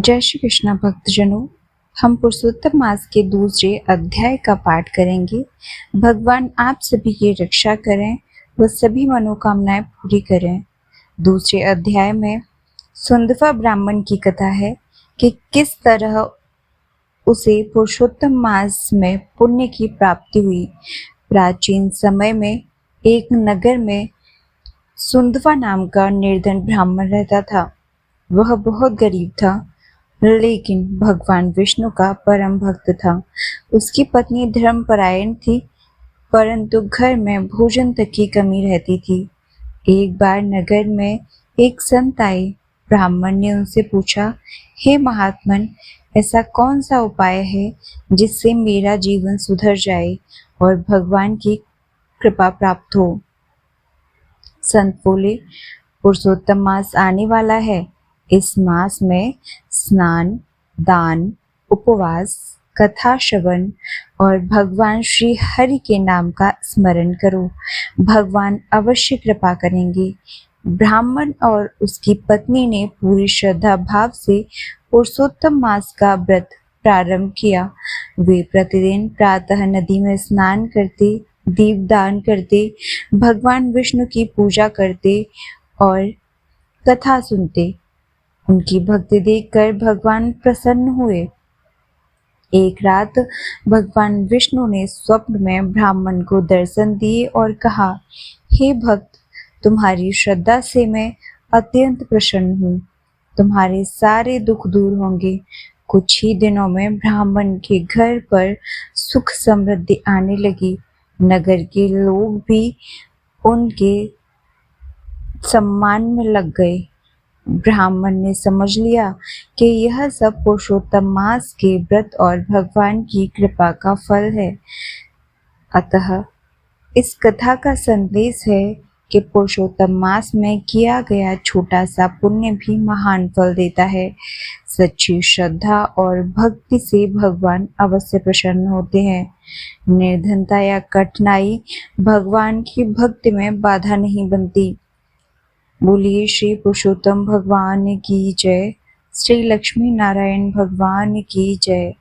जय श्री कृष्ण भक्तजनों, हम पुरुषोत्तम मास के दूसरे अध्याय का पाठ करेंगे। भगवान आप सभी की रक्षा करें, व सभी मनोकामनाएं पूरी करें। दूसरे अध्याय में सुंदवा ब्राह्मण की कथा है कि किस तरह उसे पुरुषोत्तम मास में पुण्य की प्राप्ति हुई। प्राचीन समय में एक नगर में सुंदवा नाम का निर्धन ब्राह्मण रहता था। वह बहुत गरीब था, लेकिन भगवान विष्णु का परम भक्त था। उसकी पत्नी धर्मपरायण थी, परंतु घर में भोजन तक की कमी रहती थी। एक बार नगर में एक संत आए। ब्राह्मण ने उनसे पूछा, हे महात्मन, ऐसा कौन सा उपाय है जिससे मेरा जीवन सुधर जाए और भगवान की कृपा प्राप्त हो। संत बोले, पुरुषोत्तम मास आने वाला है। इस मास में स्नान, दान, उपवास, कथा श्रवण और भगवान श्री हरि के नाम का स्मरण करो। भगवान अवश्य कृपा करेंगे। ब्राह्मण और उसकी पत्नी ने पूरी श्रद्धा भाव से पुरुषोत्तम मास का व्रत प्रारंभ किया। वे प्रतिदिन प्रातः नदी में स्नान करते, दीपदान करते, भगवान विष्णु की पूजा करते और कथा सुनते। उनकी भक्ति देखकर भगवान प्रसन्न हुए। एक रात भगवान विष्णु ने स्वप्न में ब्राह्मण को दर्शन दिए और कहा, हे भक्त, तुम्हारी श्रद्धा से मैं अत्यंत प्रसन्न हूँ। तुम्हारे सारे दुख दूर होंगे। कुछ ही दिनों में ब्राह्मण के घर पर सुख समृद्धि आने लगी। नगर के लोग भी उनके सम्मान में लग गए। ब्राह्मण ने समझ लिया कि यह सब पुरुषोत्तम मास के व्रत और भगवान की कृपा का फल है। अतः इस कथा का संदेश है कि पुरुषोत्तम मास में किया गया छोटा सा पुण्य भी महान फल देता है। सच्ची श्रद्धा और भक्ति से भगवान अवश्य प्रसन्न होते हैं। निर्धनता या कठिनाई भगवान की भक्ति में बाधा नहीं बनती। बोलिए श्री पुरुषोत्तम भगवान की जय। श्री लक्ष्मी नारायण भगवान की जय।